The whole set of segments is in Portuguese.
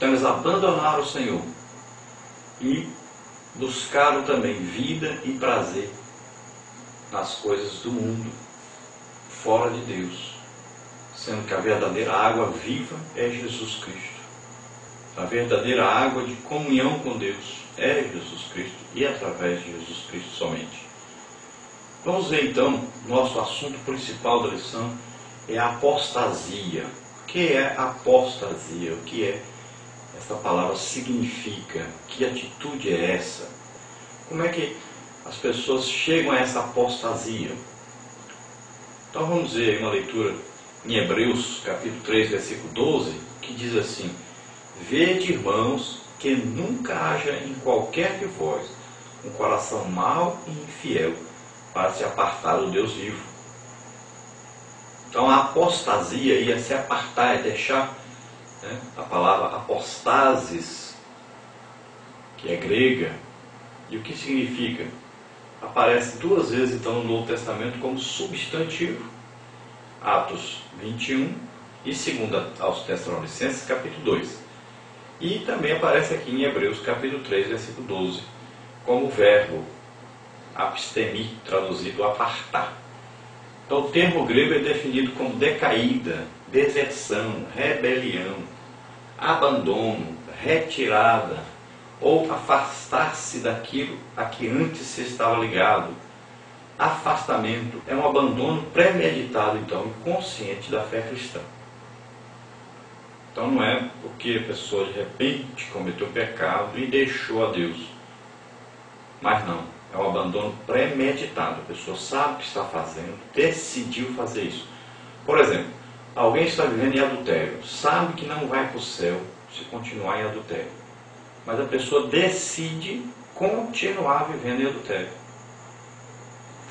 Então eles abandonaram o Senhor e buscaram também vida e prazer nas coisas do mundo, fora de Deus, sendo que a verdadeira água viva é Jesus Cristo. A verdadeira água de comunhão com Deus é Jesus Cristo e através de Jesus Cristo somente. Vamos ver então, nosso assunto principal da lição é a apostasia. O que é apostasia? O que é essa palavra significa? Que atitude é essa? Como é que as pessoas chegam a essa apostasia? Então vamos ver uma leitura em Hebreus, capítulo 3, versículo 12, que diz assim: Vede, irmãos, que nunca haja em qualquer de vós um coração mau e infiel para se apartar do Deus vivo. Então a apostasia ia se apartar, é deixar, a palavra apostasis, que é grega, e o que significa? Aparece duas vezes então no Novo Testamento como substantivo. Atos 21 e 2 aos Tessalonicenses, capítulo 2. E também aparece aqui em Hebreus, capítulo 3, versículo 12, como verbo, abstemi, traduzido apartar. Então o termo grego é definido como decaída, deserção, rebelião, abandono, retirada, ou afastar-se daquilo a que antes se estava ligado. Afastamento é um abandono premeditado, então, e consciente da fé cristã. Então não é porque a pessoa de repente cometeu pecado e deixou a Deus. Mas não, é um abandono premeditado. A pessoa sabe o que está fazendo, decidiu fazer isso. Por exemplo, alguém está vivendo em adultério, sabe que não vai para o céu se continuar em adultério. Mas a pessoa decide continuar vivendo em adultério,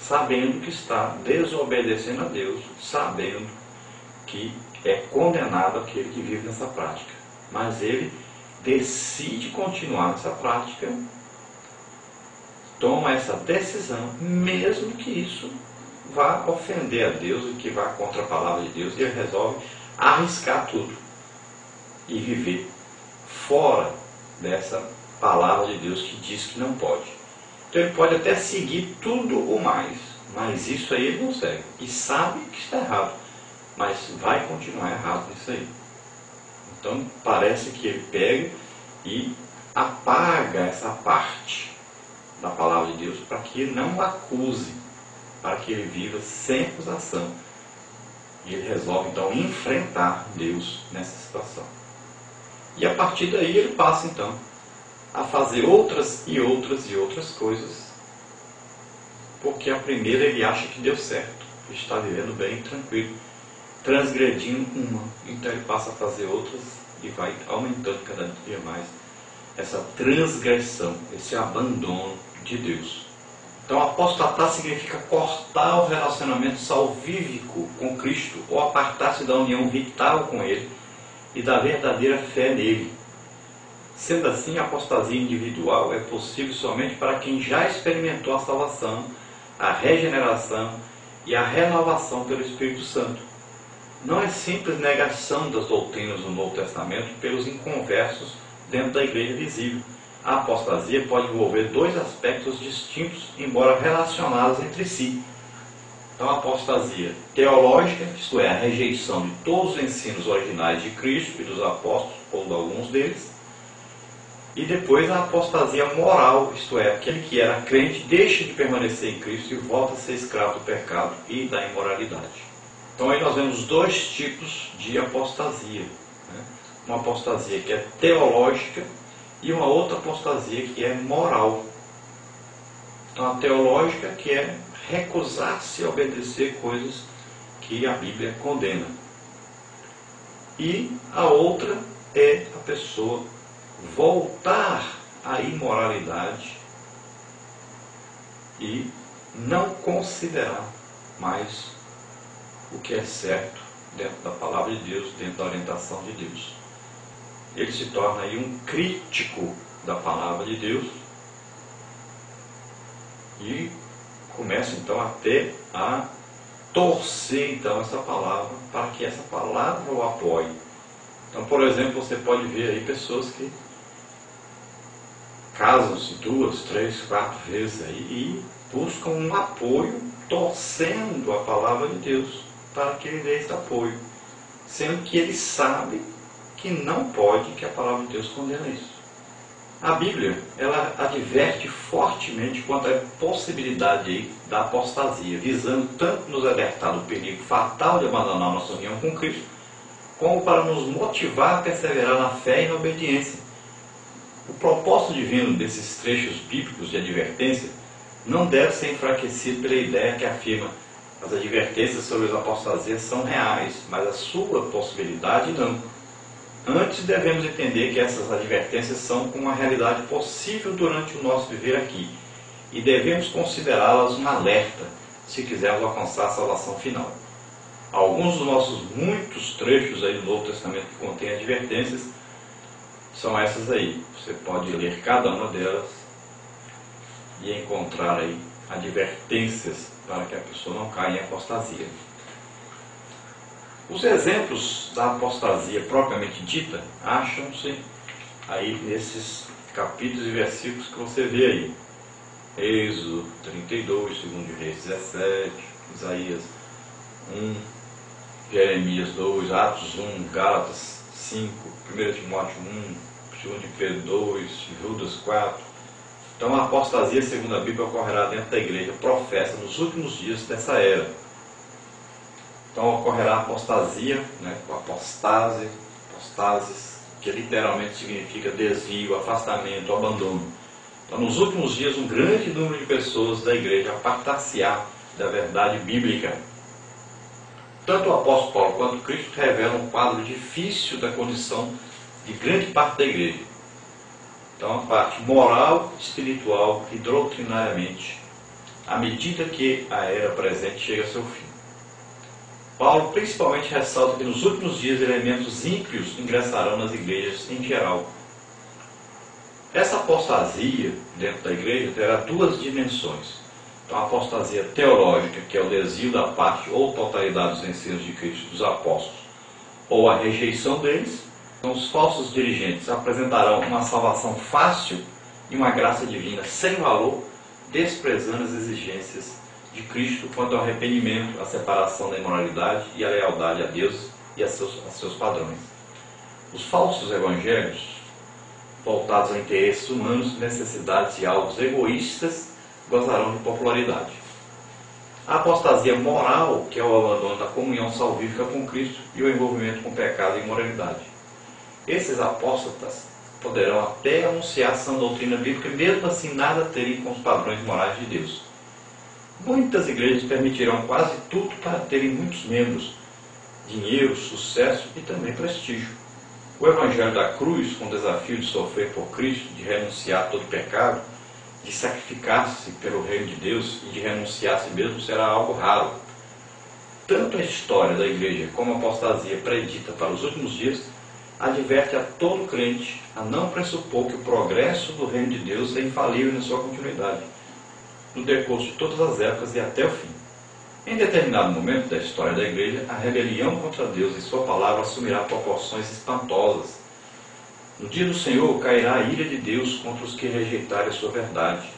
sabendo que está desobedecendo a Deus, sabendo que é condenado aquele que vive nessa prática. Mas ele decide continuar nessa prática, toma essa decisão, mesmo que isso vá ofender a Deus e que vá contra a palavra de Deus, e ele resolve arriscar tudo e viver fora dessa palavra de Deus que diz que não pode. Então ele pode até seguir tudo o mais, mas isso aí ele não segue. E sabe que está errado, mas vai continuar errado nisso aí. Então parece que ele pega e apaga essa parte da palavra de Deus para que ele não acuse, para que ele viva sem acusação. E ele resolve então enfrentar Deus nessa situação. E a partir daí ele passa então a fazer outras e outras e outras coisas, porque a primeira ele acha que deu certo, que está vivendo bem, tranquilo, transgredindo uma. Então ele passa a fazer outras e vai aumentando cada dia mais essa transgressão, esse abandono de Deus. Então apostatar significa cortar o relacionamento salvífico com Cristo, ou apartar-se da união vital com Ele e da verdadeira fé nele. Sendo assim, a apostasia individual é possível somente para quem já experimentou a salvação, a regeneração e a renovação pelo Espírito Santo. Não é simples negação das doutrinas do Novo Testamento pelos inconversos dentro da igreja visível. A apostasia pode envolver dois aspectos distintos, embora relacionados entre si. Então, a apostasia teológica, isto é, a rejeição de todos os ensinos originais de Cristo e dos apóstolos, ou de alguns deles. E depois a apostasia moral, isto é, aquele que era crente deixa de permanecer em Cristo e volta a ser escravo do pecado e da imoralidade. Então aí nós vemos dois tipos de apostasia. Uma apostasia que é teológica e uma outra apostasia que é moral. Então a teológica que é recusar-se a obedecer coisas que a Bíblia condena. E a outra é a pessoa voltar à imoralidade e não considerar mais o que é certo dentro da palavra de Deus, dentro da orientação de Deus. Ele se torna aí um crítico da palavra de Deus e começa então até a torcer então essa palavra para que essa palavra o apoie. Então, por exemplo, você pode ver aí pessoas que casam-se 2, 3, 4 vezes aí e buscam um apoio, torcendo a palavra de Deus para que ele dê esse apoio, sendo que ele sabe que não pode, que a palavra de Deus condena isso. A Bíblia, ela adverte fortemente quanto à possibilidade aí da apostasia, visando tanto nos alertar do perigo fatal de abandonar nossa união com Cristo, como para nos motivar a perseverar na fé e na obediência. O propósito divino desses trechos bíblicos de advertência não deve ser enfraquecido pela ideia que afirma as advertências sobre as apostasias são reais, mas a sua possibilidade não. Antes devemos entender que essas advertências são uma realidade possível durante o nosso viver aqui e devemos considerá-las um alerta se quisermos alcançar a salvação final. Alguns dos nossos muitos trechos aí do Novo Testamento que contêm advertências são essas aí. Você pode ler cada uma delas e encontrar aí advertências para que a pessoa não caia em apostasia. Os exemplos da apostasia propriamente dita acham-se aí nesses capítulos e versículos que você vê aí. Êxodo 32, 2 Reis 17, Isaías 1, Jeremias 2, Atos 1, Gálatas 5, 1 Timóteo 1, 2 Pedro 2, Judas 4. Então a apostasia, segundo a Bíblia, ocorrerá dentro da igreja professa nos últimos dias dessa era. Então ocorrerá a apostasia, com apostases, que literalmente significa desvio, afastamento, abandono. Então nos últimos dias um grande número de pessoas da igreja apartar-se-á da verdade bíblica. Tanto o apóstolo Paulo quanto Cristo revelam um quadro difícil da condição de grande parte da igreja. Então a parte moral, espiritual e doutrinariamente, à medida que a era presente chega a seu fim. Paulo principalmente ressalta que nos últimos dias elementos ímpios ingressarão nas igrejas em geral. Essa apostasia dentro da igreja terá duas dimensões. Então a apostasia teológica, que é o desvio da parte ou totalidade dos ensinos de Cristo e dos apóstolos, ou a rejeição deles. Então os falsos dirigentes apresentarão uma salvação fácil e uma graça divina sem valor, desprezando as exigências de Cristo quanto ao arrependimento, a separação da imoralidade e a lealdade a Deus e a seus padrões. Os falsos evangelhos, voltados a interesses humanos, necessidades e alvos egoístas, gozarão de popularidade. A apostasia moral, que é o abandono da comunhão salvífica com Cristo e o envolvimento com pecado e imoralidade. Esses apóstatas poderão até anunciar sã doutrina bíblica, mesmo assim nada terem com os padrões morais de Deus. Muitas igrejas permitirão quase tudo para terem muitos membros, dinheiro, sucesso e também prestígio. O Evangelho da cruz, com o desafio de sofrer por Cristo, de renunciar a todo pecado, de sacrificar-se pelo reino de Deus e de renunciar a si mesmo, será algo raro. Tanto a história da igreja como a apostasia predita para os últimos dias adverte a todo crente a não pressupor que o progresso do reino de Deus é infalível na sua continuidade, no decurso de todas as épocas e até o fim. Em determinado momento da história da igreja, a rebelião contra Deus e sua palavra assumirá proporções espantosas. No dia do Senhor cairá a ira de Deus contra os que rejeitarem a sua verdade.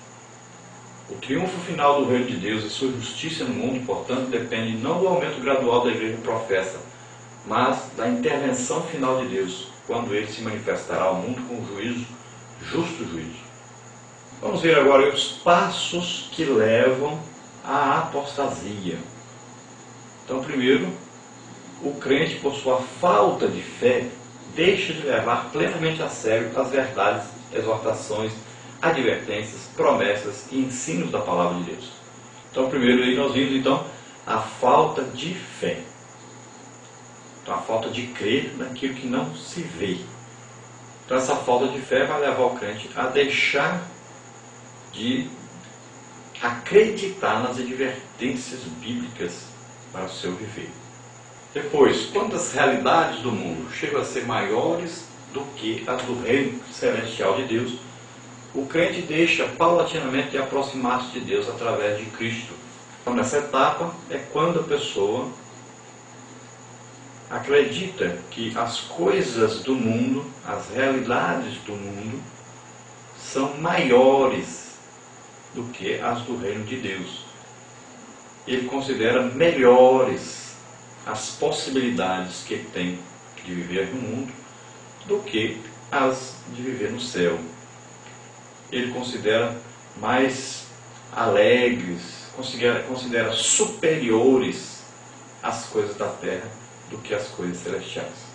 O triunfo final do reino de Deus e sua justiça no mundo, portanto, depende não do aumento gradual da igreja professa, mas da intervenção final de Deus, quando ele se manifestará ao mundo com juízo, justo juízo. Vamos ver agora os passos que levam à apostasia. Então, primeiro, o crente, por sua falta de fé, deixa de levar plenamente a sério as verdades, exortações, advertências, promessas e ensinos da palavra de Deus. Então, primeiro aí nós vimos então a falta de fé. Então, a falta de crer naquilo que não se vê. Então, essa falta de fé vai levar o crente a deixar de acreditar nas advertências bíblicas para o seu viver. Depois, quando as realidades do mundo chegam a ser maiores do que as do reino celestial de Deus, o crente deixa paulatinamente de aproximar-se de Deus através de Cristo. Então, nessa etapa é quando a pessoa acredita que as coisas do mundo, as realidades do mundo, são maiores do que as do reino de Deus. Ele considera melhores as possibilidades que ele tem de viver no mundo do que as de viver no céu. Ele considera mais alegres, considera superiores as coisas da terra do que as coisas celestiais.